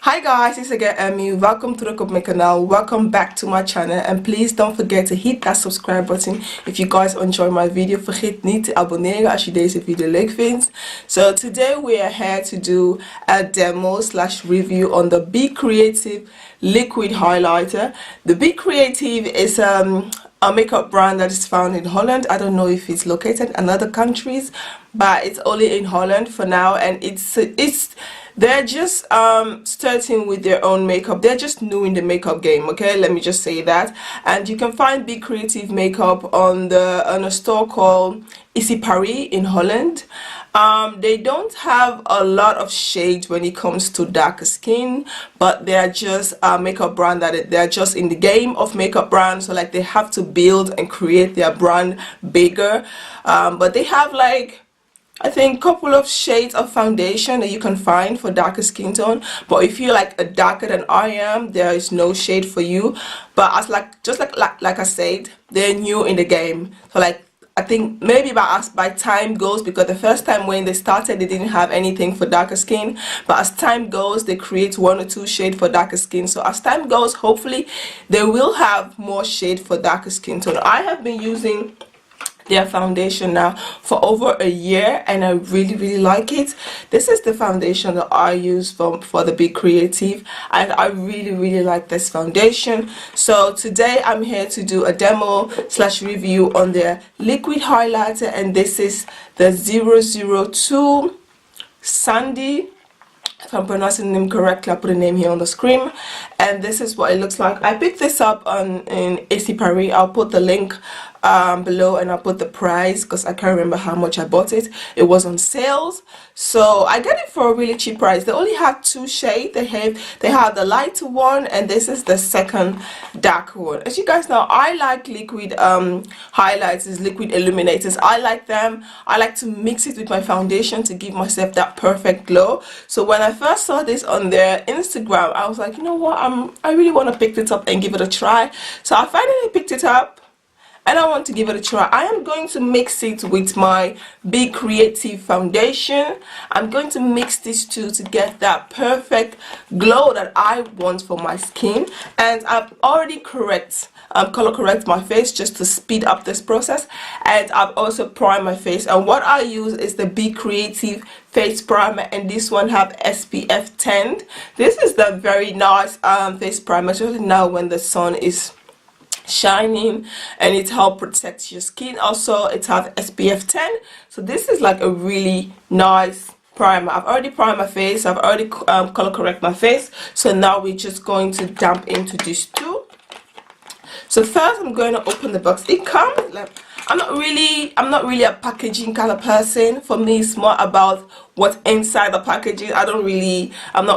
Hi guys, it's again Amy. Welcome to my channel. Welcome back to my channel, and please don't forget to hit that subscribe button if you guys enjoy my video. Vergeet niet te abonneren als je deze video leuk vindt. So today we are here to do a demo slash review on the Be Creative liquid highlighter. The Be Creative is a makeup brand that is found in Holland. I don't know if it's located in other countries, but it's only in Holland for now, and they're just starting with their own makeup. They're just new in the makeup game, okay, let me just say that. And you can find Be Creative makeup on a store called Issy Paris in Holland. They don't have a lot of shades when it comes to darker skin, but they're just a makeup brand that they're just in the game of makeup brands, so like they have to build and create their brand bigger. But they have like, I think, a couple of shades of foundation that you can find for darker skin tone. But if you're like a darker than I am, there is no shade for you. But as like I said, they're new in the game, so like I think maybe by time goes, because the first time when they started they didn't have anything for darker skin, but as time goes they create 1 or 2 shades for darker skin. So as time goes, hopefully they will have more shade for darker skin tone. I have been using their foundation now for over a year, and I really like it. This is the foundation that I use for the Be Creative, and I really like this foundation. So today I'm here to do a demo slash review on their liquid highlighter, and this is the 002 Sandy. If I'm pronouncing the name correctly, I'll put the name here on the screen, and this is what it looks like. I picked this up in Issy Paris. I'll put the link below, and I'll put the price because I can't remember how much I bought it. It was on sales, so I got it for a really cheap price. They only have 2 shades. They have the lighter one, and this is the second dark one. As you guys know, I like liquid highlighters, liquid illuminators. I like them. I like to mix it with my foundation to give myself that perfect glow. So when I first saw this on their Instagram, I was like, you know what, I really want to pick it up and give it a try. So I finally picked it up, and I want to give it a try. I am going to mix it with my Be Creative foundation. I'm going to mix these two to get that perfect glow that I want for my skin. And I've already color correct my face just to speed up this process, and I've also primed my face. And what I use is the Be Creative face primer, and this one have SPF 10. This is the very nice face primer, especially now when the sun is shining, and it helps protect your skin. Also it has SPF 10, so this is like a really nice primer. I've already primed my face, I've already color correct my face, so now we're just going to dump into these two. So first I'm going to open the box. It comes like, I'm not really a packaging kind of person. For me, it's more about what's inside the packaging. I'm not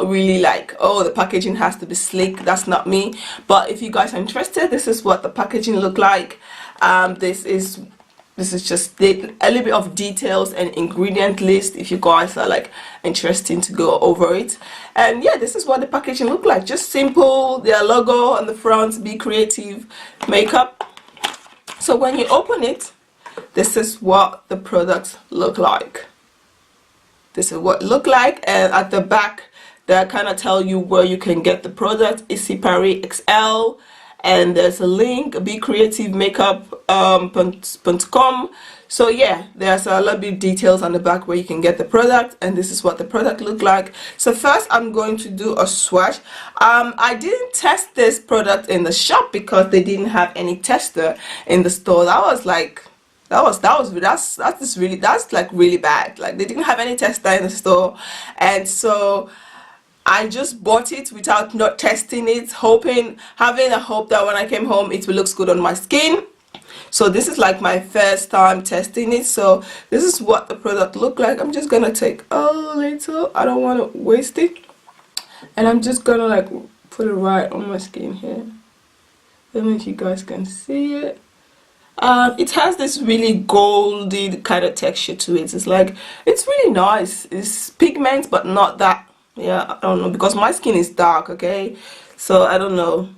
really like, oh, the packaging has to be sleek. That's not me. But if you guys are interested, this is what the packaging look like. This is just a little bit of details and ingredient list if you guys are like interested to go over it. And yeah, this is what the packaging look like. Just simple. Their logo on the front, Be Creative makeup. So when you open it, this is what the products look like. This is what it look like, and at the back they kind of tell you where you can get the product. Issy Paris XL, and there's a link, becreativemakeup.com. So yeah, there's a little bit of details on the back where you can get the product, and this is what the product look like. So first I'm going to do a swatch. I didn't test this product in the shop because they didn't have any tester in the store. That's like really bad. Like they didn't have any tester in the store, and so I just bought it without not testing it, having a hope that when I came home it will look good on my skin. So this is like my first time testing it. So this is what the product look like. I'm just gonna take a little, I don't want to waste it, and I'm just gonna like put it right on my skin here. Let me know if you guys can see it. It has this really goldy kind of texture to it. It's really nice. It's pigment, but not that, yeah, I don't know, because my skin is dark, okay, so I don't know.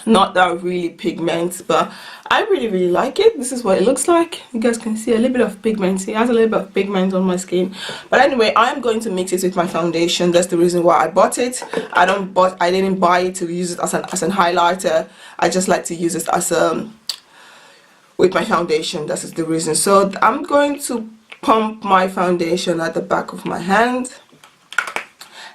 not that really pigment, but I really like it. This is what it looks like. You guys can see a little bit of pigment. It has a little bit of pigment on my skin, but anyway, I'm going to mix it with my foundation. That's the reason why I bought it. I didn't buy it to use it as an highlighter. I just like to use it as with my foundation. That is the reason. So I'm going to pump my foundation at the back of my hand.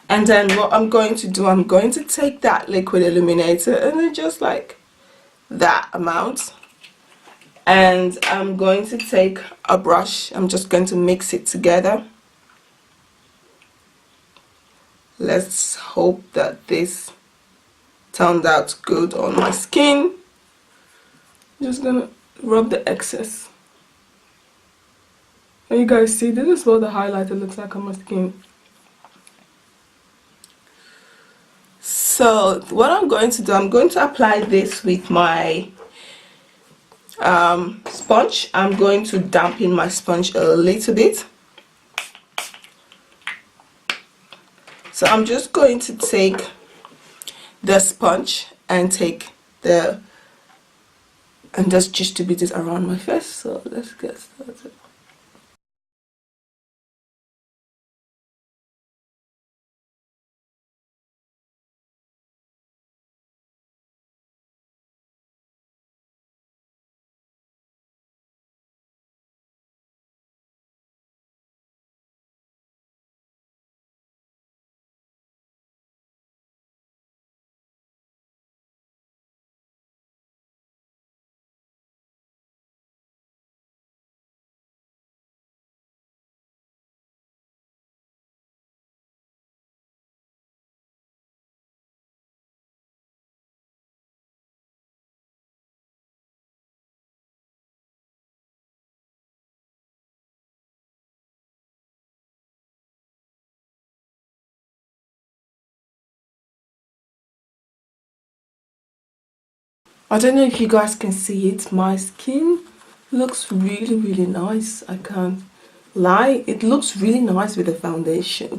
And then what I'm going to do, I'm going to take that liquid illuminator and then just like that amount, and I'm going to take a brush. I'm just going to mix it together. Let's hope that this turned out good on my skin. I'm just gonna rub the excess. And you guys see, this is what the highlighter looks like on my skin. So what I'm going to do, I'm going to apply this with my sponge. I'm going to dampen my sponge a little bit. So I'm just going to take the sponge and just distribute it around my face. So let's get started. I don't know if you guys can see it. My skin looks really nice. I can't lie. It looks really nice with the foundation.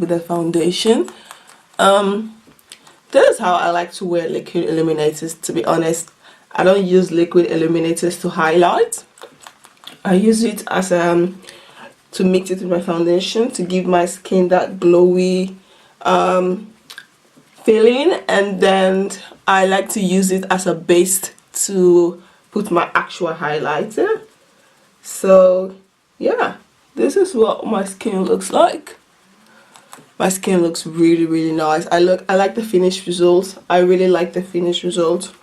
This is how I like to wear liquid illuminators, to be honest. I don't use liquid illuminators to highlight. I use it as to mix it with my foundation to give my skin that glowy feeling, and then I like to use it as a base to put my actual highlighter. So yeah, this is what my skin looks like. My skin looks really nice. I like the finished result. I really like the finished result.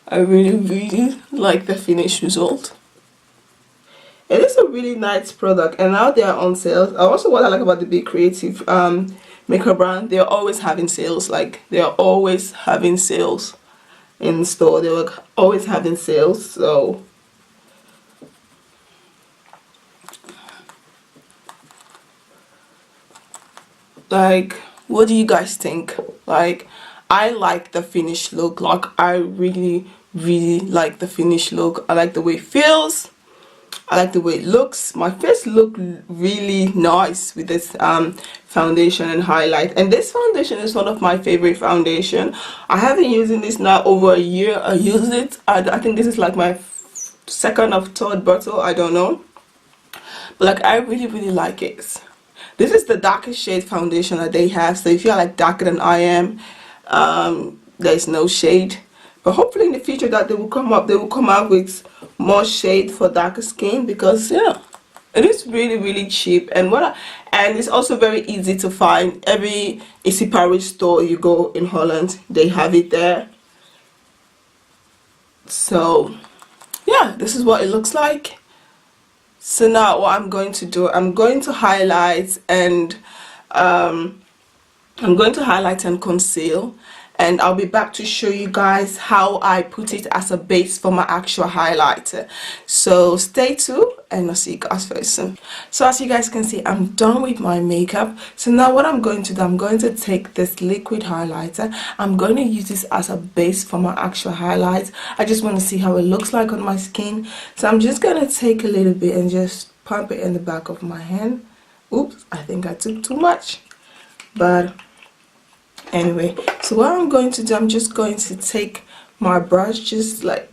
I really like the finished result. It is a really nice product, and now they are on sale. Also, what I like about the Be Creative makeup brand, they're always having sales. Like, they're always having sales in store. They were always having sales. So like, what do you guys think? Like, I like the finished look. Like, I really like the finished look. I like the way it feels. I like the way it looks. My face look really nice with this foundation and highlight. And this foundation is one of my favorite foundation. I have been using this now over a year. I use it. I think this is like my second or third bottle. I don't know. But like, I really like it. This is the darkest shade foundation that they have. So if you're like darker than I am, there's no shade. But hopefully in the future that they will come out with more shade for darker skin, because yeah, it is really cheap, and it's also very easy to find. Every Easy Paris store you go in Holland, they have it there. So yeah, this is what it looks like. So now what I'm going to do, I'm going to highlight and conceal, and I'll be back to show you guys how I put it as a base for my actual highlighter. So stay tuned and I'll see you guys very soon. So as you guys can see, I'm done with my makeup. So now what I'm going to do, I'm going to take this liquid highlighter. I'm going to use this as a base for my actual highlight. I just want to see how it looks like on my skin. So I'm just going to take a little bit and just pump it in the back of my hand. Oops, I think I took too much. But anyway, so what I'm going to do, I'm just going to take my brush, just like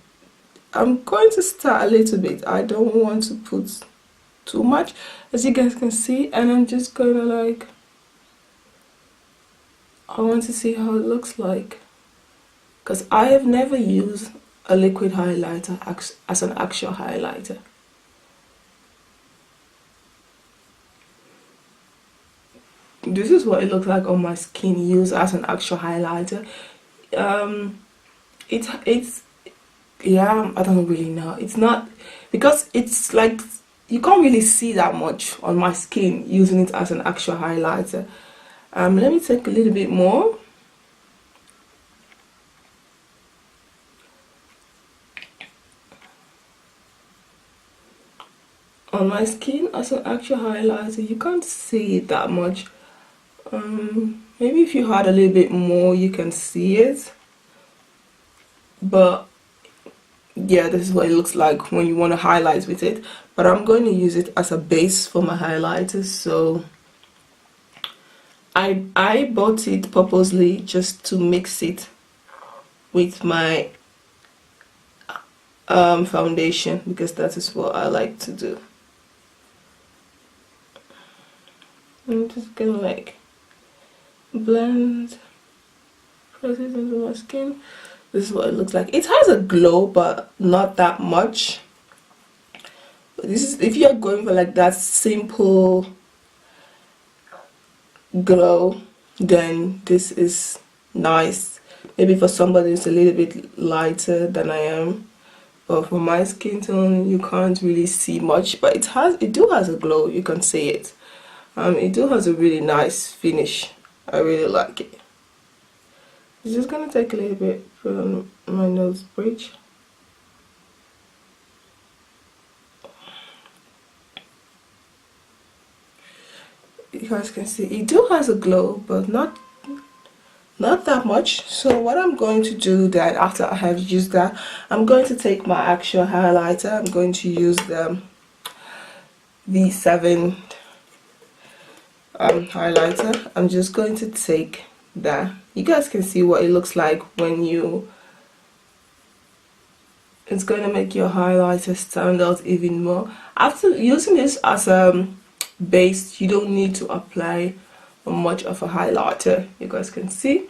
I'm going to start a little bit. I don't want to put too much, as you guys can see, and I'm just gonna like, I want to see how it looks like, because I have never used a liquid highlighter as an actual highlighter. This is what it looks like on my skin used as an actual highlighter. It's yeah, I don't really know. It's not, because it's like you can't really see that much on my skin using it as an actual highlighter. Let me take a little bit more. On my skin as an actual highlighter, you can't see it that much. Maybe if you had a little bit more, you can see it. But yeah, this is what it looks like when you want to highlight with it. But I'm going to use it as a base for my highlighters. So I bought it purposely just to mix it with my foundation, because that is what I like to do. I'm just gonna like blend, press it into my skin. This is what it looks like. It has a glow, but not that much. This is if you're going for like that simple glow, then this is nice. Maybe for somebody who's a little bit lighter than I am, but for my skin tone, you can't really see much. But it do has a glow. You can see it. It do has a really nice finish. I really like it. I'm just gonna take a little bit, put on my nose bridge. You guys can see it do has a glow, but not that much. So what I'm going to do then, after I have used that, I'm going to take my actual highlighter. I'm going to use the V7 highlighter. I'm just going to take that. You guys can see what it looks like when it's going to make your highlighter stand out even more. After using this as a base, you don't need to apply much of a highlighter. You guys can see.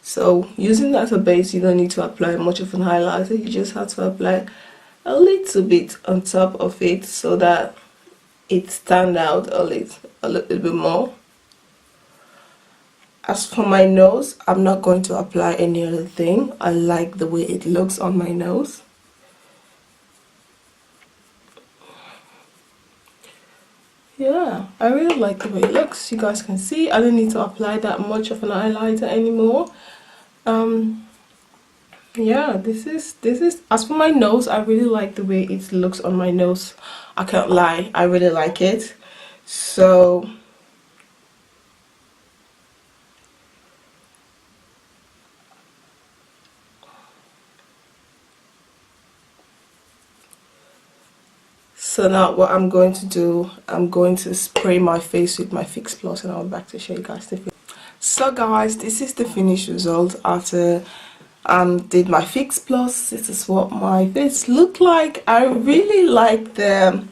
So using that as a base, you don't need to apply much of an highlighter. You just have to apply a little bit on top of it so that it stands out a little bit more. As for my nose, I'm not going to apply any other thing. I like the way it looks on my nose. Yeah, I really like the way it looks. You guys can see I don't need to apply that much of an highlighter anymore. Yeah, this is as for my nose, I really like the way it looks on my nose. I can't lie, I really like it. So now what I'm going to do, I'm going to spray my face with my Fix Plus, and I'll be back to show you guys the finish. So guys, this is the finished result after did my Fix Plus. This is what my face looked like. I really like the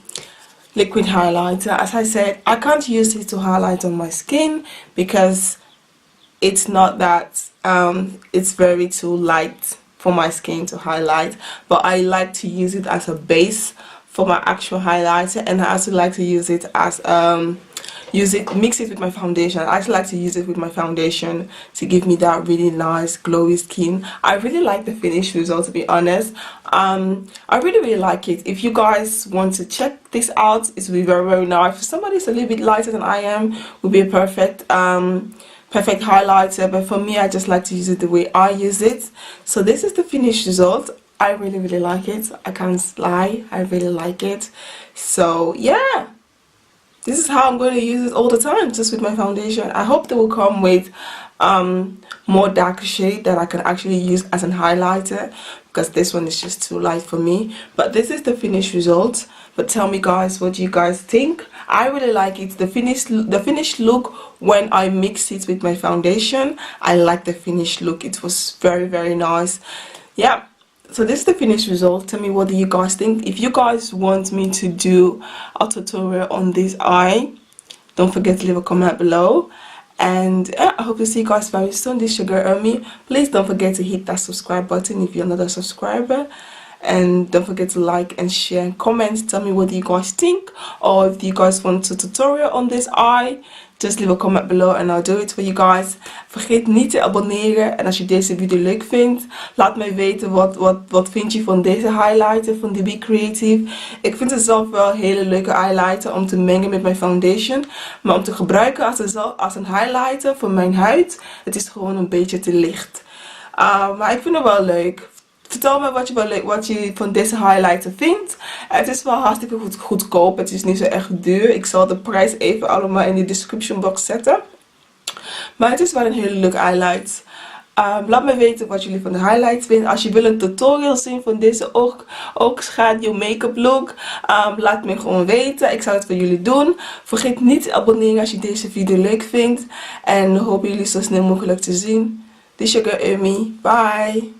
liquid highlighter. As I said, I can't use it to highlight on my skin because it's not that it's very too light for my skin to highlight, but I like to use it as a base for my actual highlighter, and I also like to use it as mix it with my foundation. I actually like to use it with my foundation to give me that really nice glowy skin. I really like the finished result, to be honest. I really like it. If you guys want to check this out, it will be very nice. For somebody who's a little bit lighter than I am, will be a perfect highlighter, but for me, I just like to use it the way I use it. So this is the finished result. I really like it. I can't lie, I really like it. So yeah, this is how I'm going to use it all the time, just with my foundation. I hope they will come with more darker shade that I can actually use as an highlighter, because this one is just too light for me. But this is the finished result. But tell me guys, what do you guys think? I really like it. The finished look when I mix it with my foundation, I like the finished look. It was very nice. Yeah, so this is the finished result. Tell me, what do you guys think? If you guys want me to do a tutorial on this eye, don't forget to leave a comment below. And I hope to see you guys very soon. This is your girl Omi. Please don't forget to hit that subscribe button if you're not a subscriber. And don't forget to like and share and comment. Tell me, what do you guys think? Or if you guys want a tutorial on this eye, just leave a comment below and I'll do it for you guys. Vergeet niet te abonneren. En als je deze video leuk vindt, laat mij weten wat vind je van deze highlighter van de Be Creative. Ik vind het zelf wel een hele leuke highlighter om te mengen met mijn foundation. Maar om te gebruiken als een highlighter voor mijn huid, het is gewoon een beetje te licht. Maar ik vind het wel leuk. Vertel me wat je van deze highlighter vindt. Het is wel hartstikke goedkoop. Het is niet zo echt duur. Ik zal de prijs even allemaal in de description box zetten. Maar het is wel een hele leuke highlight. Laat me weten wat jullie van de highlights vinden. Als je wil een tutorial zien van deze oogschaduw make-up look, laat me gewoon weten. Ik zal het voor jullie doen. Vergeet niet te abonneren als je deze video leuk vindt. En hoop jullie zo snel mogelijk te zien. Dit is je girl Omi. Bye!